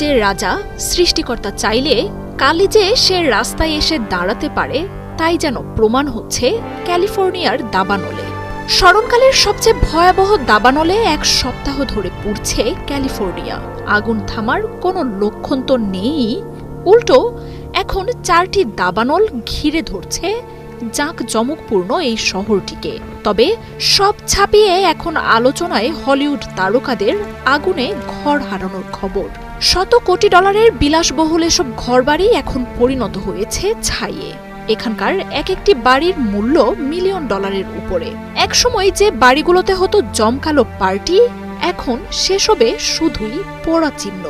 যে রাজা, সৃষ্টিকর্তা চাইলে কালই যে সে রাস্তায় এসে দাঁড়াতে পারে তাই যেন প্রমাণ হচ্ছে ক্যালিফোর্নিয়ার দাবানলে। স্মরণকালের সবচেয়ে ভয়াবহ দাবানলে এক সপ্তাহ ধরে পুড়ছে ক্যালিফোর্নিয়া। আগুন থামার কোনো লক্ষণ তো নেই, উল্টো এখন 4টি দাবানল ঘিরে ধরছে জাঁকজমকপূর্ণ এই শহরটিকে। তবে সব ছাপিয়ে এখন আলোচনায় হলিউড তারকাদের আগুনে ঘর হারানোর খবর। শত কোটি ডলারের বিলাসবহুল এসব ঘরবাড়ি এখন পরিণত হয়েছে ছাইয়ে। এখানকার এক একটি বাড়ির মূল্য মিলিয়ন ডলারের উপরে। একসময় যে বাড়িগুলোতে হতো জমকালো পার্টি, এখন সেসবে শুধুই পোড়া চিহ্ন।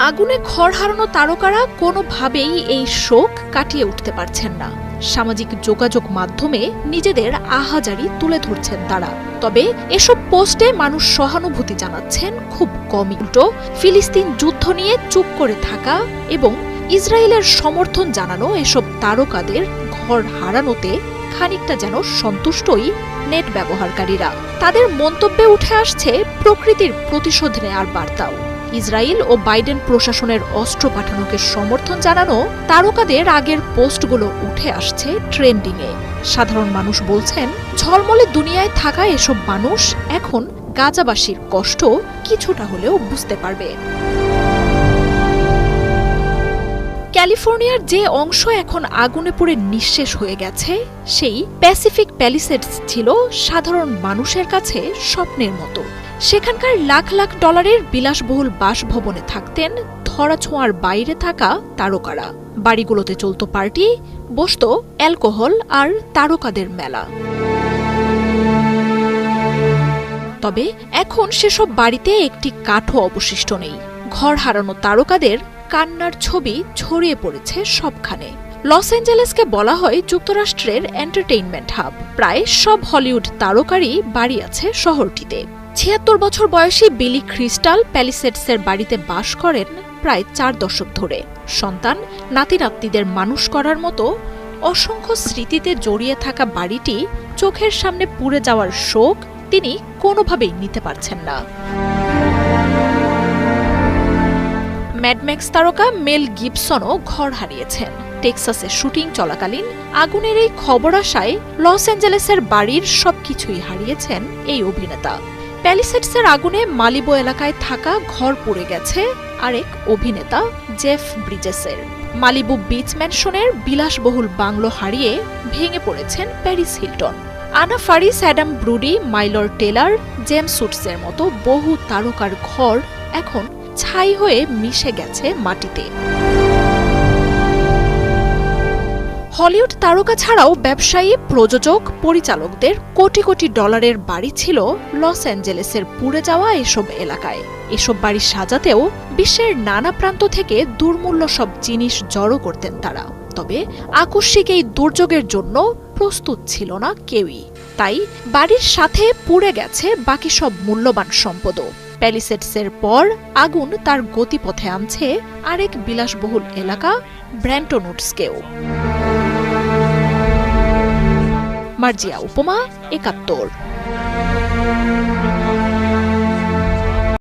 আগুনে ঘর হারানো তারকারা কোনোভাবেই এই শোক কাটিয়ে উঠতে পারছেন না। সামাজিক যোগাযোগ মাধ্যমে নিজেদের আহাজারি তুলে ধরছেন তারা। তবে এসব পোস্টে মানুষ সহানুভূতি জানাচ্ছেন খুব কমই। উল্টো ফিলিস্তিন যুদ্ধ নিয়ে চুপ করে থাকা এবং ইসরায়েলের সমর্থন জানানো এসব তারকাদের ঘর হারানোতে খানিকটা যেন সন্তুষ্টই নেট ব্যবহারকারীরা। তাদের মন্তব্যে উঠে আসছে প্রকৃতির প্রতিশোধ নেয়ার বার্তাও। ইসরায়েল ও বাইডেন প্রশাসনের অস্ত্র পাঠানোকে সমর্থন জানানো তারকাদের আগের পোস্টগুলো উঠে আসছে ট্রেন্ডিংয়ে। সাধারণ মানুষ বলছেন, ঝলমলে দুনিয়ায় থাকা এসব মানুষ এখন গাজাবাসীর কষ্ট কিছুটা হলেও বুঝতে পারবে। ক্যালিফোর্নিয়ার যে অংশ এখন আগুনে পুড়ে নিঃশেষ হয়ে গেছে, সেই প্যাসিফিক প্যালিসেডস ছিল সাধারণ মানুষের কাছে স্বপ্নের মতো। সেখানকার লাখ লাখ ডলারের বিলাসবহুল বাসভবনে থাকতেন ধরাছোঁয়ার বাইরে থাকা তারকারা। বাড়িগুলোতে চলত পার্টি, বসত অ্যালকোহল আর তারকাদের মেলা। তবে এখন সেসব বাড়িতে একটি কাঠও অবশিষ্ট নেই। ঘর হারানো তারকাদের কান্নার ছবি ছড়িয়ে পড়েছে সবখানে। লস অ্যাঞ্জেলেসকে বলা হয় যুক্তরাষ্ট্রের এন্টারটেইনমেন্ট হাব। প্রায় সব হলিউড তারকারই বাড়ি আছে শহরটিতে। ৭৬ বছর বয়সী বিলি ক্রিস্টাল প্যালিসেডসের বাড়িতে বাস করেন প্রায় 4 দশক ধরে। সন্তান, নাতি-নাতনিদের মানুষ করার মতো অসংখ্য স্মৃতিতে জড়িয়ে থাকা বাড়িটি চোখের সামনে পুড়ে যাওয়ার শোক তিনি কোনোভাবেই নিতে পারছেন না। ম্যাডম্যাক্স তারকা মেল গিবসনও ঘর হারিয়েছেন। টেক্সাসে শুটিং চলাকালীন আগুনের এই খবর আসায় লস অ্যাঞ্জেলেসের বাড়ির সবকিছুই হারিয়েছেন এই অভিনেতা। প্যালিসেডসের আগুনে মালিবো এলাকায় থাকা ঘর পুড়ে গেছে আরেক অভিনেতা জেফ ব্রিজেসের। মালিবু বিচ ম্যানশনের বিলাসবহুল বাংলো হারিয়ে ভেঙে পড়েছেন প্যারিস হিলটন। আনা ফারিস, অ্যাডাম ব্রুডি, মাইলর টেলার, জেমস উডসের মতো বহু তারকার ঘর এখন ছাই হয়ে মিশে গেছে মাটিতে। হলিউড তারকা ছাড়াও ব্যবসায়ী, প্রযোজক, পরিচালকদের কোটি কোটি ডলারের বাড়ি ছিল লস অ্যাঞ্জেলেসের পুড়ে যাওয়া এসব এলাকায়। এসব বাড়ি সাজাতেও বিশ্বের নানা প্রান্ত থেকে দুর্মূল্য সব জিনিস জড়ো করতেন তারা। তবে আকস্মিক এই দুর্যোগের জন্য প্রস্তুত ছিল না কেউই। তাই বাড়ির সাথে পুড়ে গেছে বাকি সব মূল্যবান সম্পদও। প্যালিসেডসের পর আগুন তার গতিপথে আনছে আরেক বিলাসবহুল এলাকা ব্র্যান্টন উডসকেও। মার্জিয়া উপমা, ৭১।